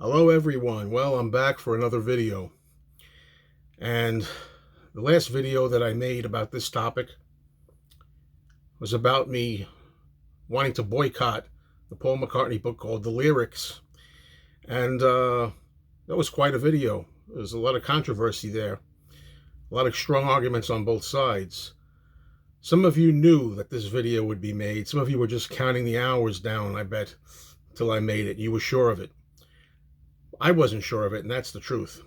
Hello everyone. Well, I'm back for another video. And the last video that I made about this topic was about me wanting to boycott the Paul McCartney book called The Lyrics. And that was quite a video. There's a lot of controversy there. A lot of strong arguments on both sides. Some of you knew that this video would be made. Some of you were just counting the hours down, I bet, till I made it. You were sure of it. I wasn't sure of it, and that's the truth.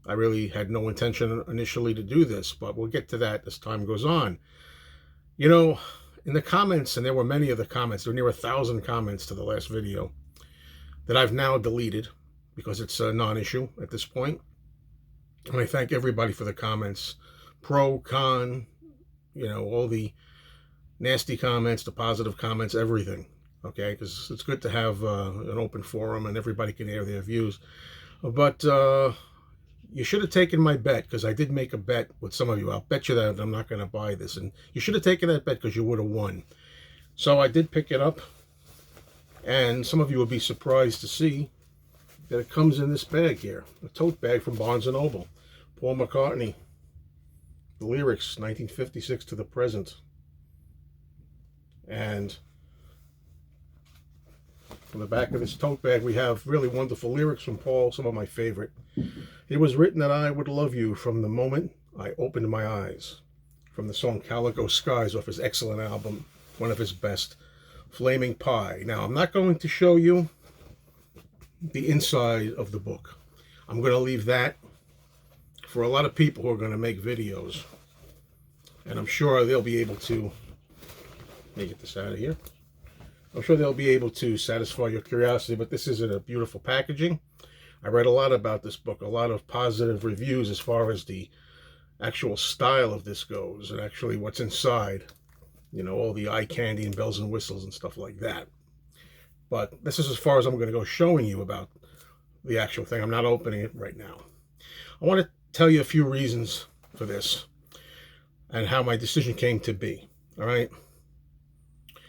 I really had no intention initially to do this, but we'll get to that as time goes on. You know, in the comments, and there were many of the comments, there were near 1,000 comments to the last video that I've now deleted because it's a non-issue at this point. And I thank everybody for the comments, pro, con, you know, all the nasty comments, the positive comments, everything. Okay, because it's good to have an open forum and everybody can air their views. But you should have taken my bet, because I did make a bet with some of you. I'll bet you that I'm not going to buy this. And you should have taken that bet because you would have won. So I did pick it up. And some of you will be surprised to see that it comes in this bag here. A tote bag from Barnes & Noble. Paul McCartney. The Lyrics, 1956 to the present. And on the back of this tote bag, we have really wonderful lyrics from Paul, some of my favorite. It was written that I would love you from the moment I opened my eyes. From the song Calico Skies off his excellent album, one of his best, Flaming Pie. Now, I'm not going to show you the inside of the book. I'm going to leave that for a lot of people who are going to make videos. And I'm sure they'll be able to, let me get this out of here. I'm sure they'll be able to satisfy your curiosity, but this is in a beautiful packaging. I read a lot about this book, a lot of positive reviews as far as the actual style of this goes, and actually what's inside. You know, all the eye candy and bells and whistles and stuff like that. But this is as far as I'm going to go showing you about the actual thing. I'm not opening it right now. I want to tell you a few reasons for this and how my decision came to be, all right?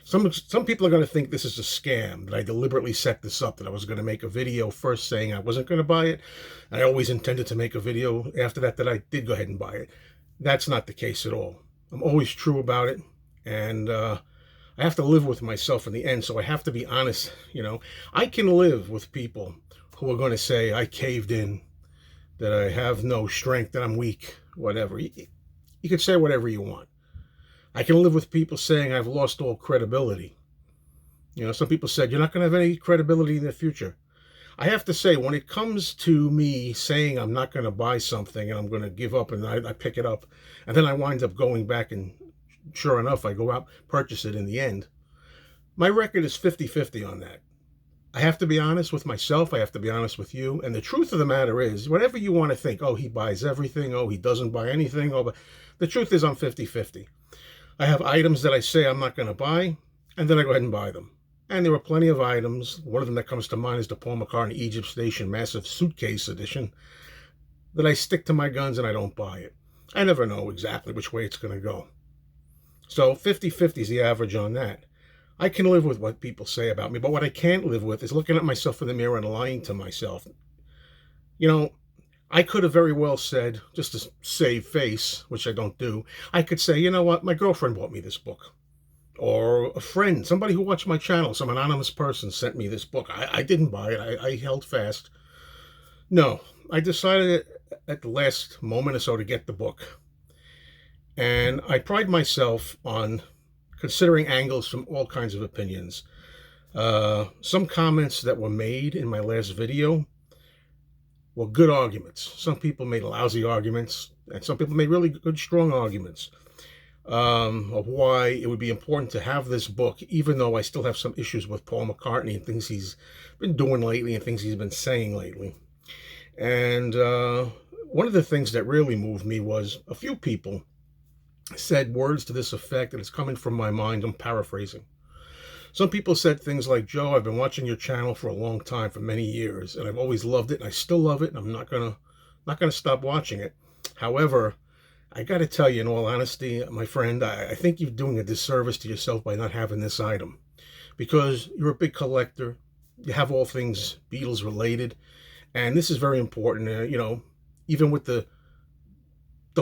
Some people are going to think this is a scam, that I deliberately set this up, that I was going to make a video first saying I wasn't going to buy it. And I always intended to make a video after that I did go ahead and buy it. That's not the case at all. I'm always true about it. And I have to live with myself in the end, so I have to be honest. You know, I can live with people who are going to say I caved in, that I have no strength, that I'm weak, whatever. You can say whatever you want. I can live with people saying I've lost all credibility. You know, some people said, you're not going to have any credibility in the future. I have to say, when it comes to me saying I'm not going to buy something and I'm going to give up, and I pick it up, and then I wind up going back and sure enough, I go out, purchase it in the end. My record is 50-50 on that. I have to be honest with myself. I have to be honest with you. And the truth of the matter is, whatever you want to think, oh, he buys everything, oh, he doesn't buy anything, oh, but the truth is I'm 50-50. I have items that I say I'm not going to buy, and then I go ahead and buy them. And there are plenty of items. One of them that comes to mind is the Paul McCartney Egypt Station Massive Suitcase Edition, that I stick to my guns and I don't buy it. I never know exactly which way it's going to go. So 50-50 is the average on that. I can live with what people say about me, but what I can't live with is looking at myself in the mirror and lying to myself. You know, I could have very well said, just to save face, which I don't do, I could say, you know what, my girlfriend bought me this book. Or a friend, somebody who watched my channel, some anonymous person sent me this book. I didn't buy it. I held fast. No, I decided at the last moment or so to get the book. And I pride myself on considering angles from all kinds of opinions. Some comments that were made in my last video were good arguments. Some people made lousy arguments, and some people made really good, strong arguments of why it would be important to have this book, even though I still have some issues with Paul McCartney and things he's been doing lately and things he's been saying lately. And one of the things that really moved me was a few people said words to this effect, and it's coming from my mind. I'm paraphrasing. Some people said things like, Joe, I've been watching your channel for a long time, for many years, and I've always loved it, and I still love it, and I'm not gonna stop watching it. However, I got to tell you, in all honesty, my friend, I think you're doing a disservice to yourself by not having this item, because you're a big collector, you have all things Beatles related, and this is very important. Even with the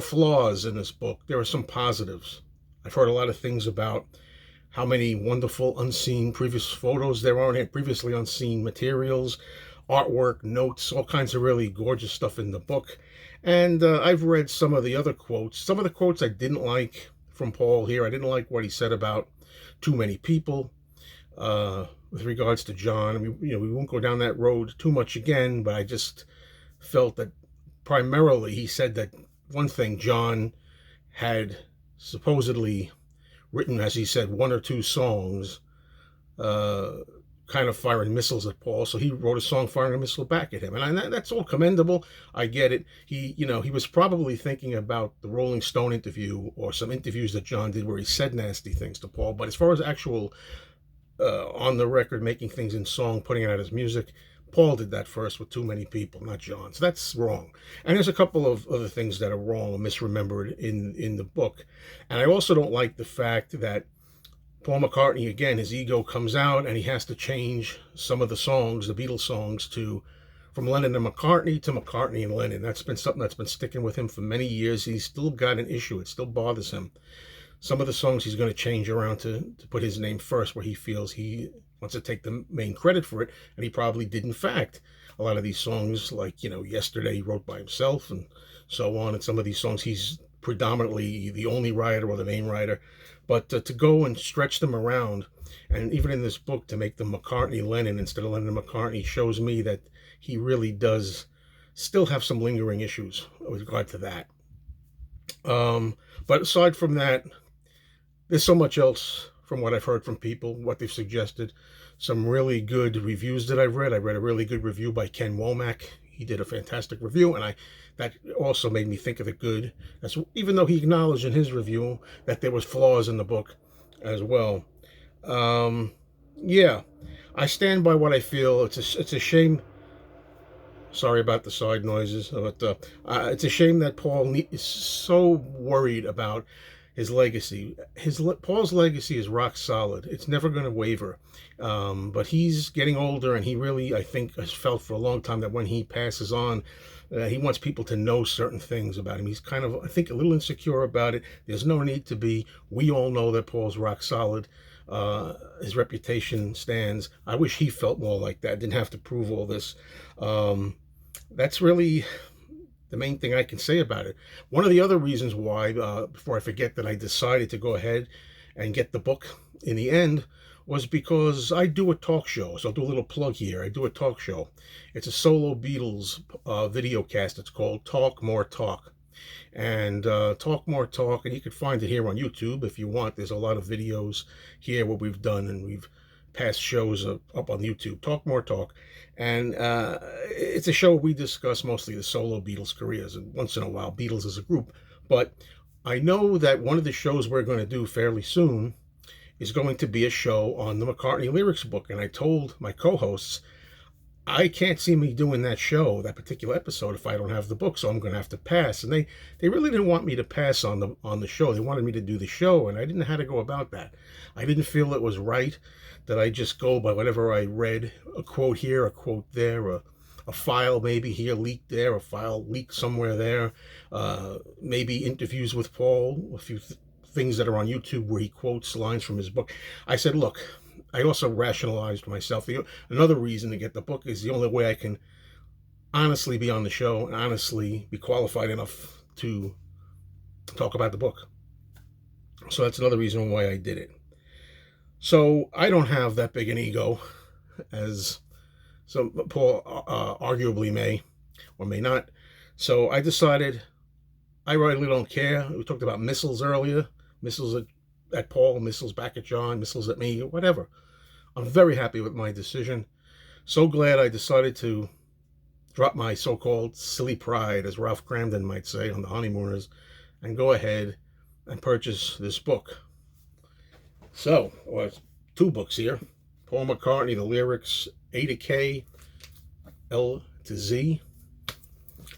flaws in this book, there are some positives. I've heard a lot of things about how many wonderful unseen previous photos there are in it, previously unseen materials, artwork, notes, all kinds of really gorgeous stuff in the book. And I've read some of the other quotes. Some of the quotes I didn't like from Paul here. I didn't like what he said about too many people with regards to John. I mean, we won't go down that road too much again, but I just felt that primarily he said that one thing, John had supposedly written, as he said, one or two songs, uh, kind of firing missiles at Paul. So he wrote a song firing a missile back at him, and that's all commendable. I get it. He was probably thinking about the Rolling Stone interview or some interviews that John did where he said nasty things to Paul. But as far as actual on the record, making things in song, putting it out as music, Paul did that first with too many people, not John. So that's wrong. And there's a couple of other things that are wrong or misremembered in the book. And I also don't like the fact that Paul McCartney, again, his ego comes out and he has to change some of the songs, the Beatles songs, from Lennon and McCartney to McCartney and Lennon. That's been something that's been sticking with him for many years. He's still got an issue. It still bothers him. Some of the songs he's going to change around to put his name first, where he feels he wants to take the main credit for it, and he probably did, in fact. A lot of these songs, like, Yesterday, he wrote by himself and so on, and some of these songs he's predominantly the only writer or the main writer. But to go and stretch them around, and even in this book to make them McCartney-Lennon instead of Lennon-McCartney, shows me that he really does still have some lingering issues with regard to that. But aside from that, there's so much else from what I've heard from people, what they've suggested. Some really good reviews that I've read. I read a really good review by Ken Womack. He did a fantastic review, and that also made me think of it good. Even though he acknowledged in his review that there was flaws in the book as well. Yeah, I stand by what I feel. It's a shame. Sorry about the side noises, but it's a shame that Paul is so worried about his legacy. Paul's legacy is rock solid. It's never going to waver. But he's getting older, and he really, I think, has felt for a long time that when he passes on, he wants people to know certain things about him. He's kind of, I think, a little insecure about it. There's no need to be. We all know that Paul's rock solid. His reputation stands. I wish he felt more like that. Didn't have to prove all this. That's really the main thing I can say about it. One of the other reasons why, before I forget, that I decided to go ahead and get the book in the end was because I do a talk show. So I'll do a little plug here. I do a talk show. It's a solo Beatles video cast. It's called Talk More Talk. And Talk More Talk, and you can find it here on YouTube if you want. There's a lot of videos here what we've done, and we've past shows up on YouTube. Talk More Talk. And it's a show we discuss mostly the solo Beatles careers, and once in a while Beatles as a group. But I know that one of the shows we're going to do fairly soon is going to be a show on the McCartney lyrics book. And I told my co-hosts, I can't see me doing that show, that particular episode, if I don't have the book, so I'm going to have to pass. And they really didn't want me to pass on the show. They wanted me to do the show, and I didn't know how to go about that. I didn't feel it was right that I just go by whatever I read, a quote here, a quote there, a file maybe here leaked there, a file leaked somewhere there, maybe interviews with Paul, a few things that are on YouTube where he quotes lines from his book. I said, look, I also rationalized myself. Another reason to get the book is the only way I can honestly be on the show and honestly be qualified enough to talk about the book. So that's another reason why I did it. So I don't have that big an ego as some Paul arguably may or may not. So I decided I really don't care. We talked about missiles earlier. Missiles at Paul, missiles back at John, missiles at me, whatever. I'm very happy with my decision. So glad I decided to drop my so-called silly pride, as Ralph Cramden might say, on the Honeymooners, and go ahead and purchase this book. So, two books here. Paul McCartney, the lyrics A to K, L to Z.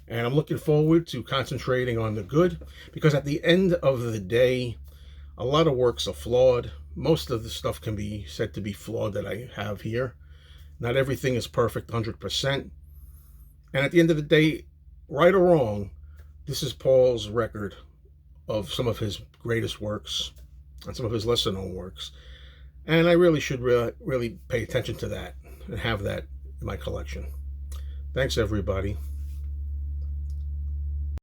And I'm looking forward to concentrating on the good, because at the end of the day, a lot of works are flawed. Most of the stuff can be said to be flawed that I have here. Not everything is perfect 100%. And at the end of the day, right or wrong, this is Paul's record of some of his greatest works and some of his lesser known works. And I really should really pay attention to that and have that in my collection. Thanks, everybody.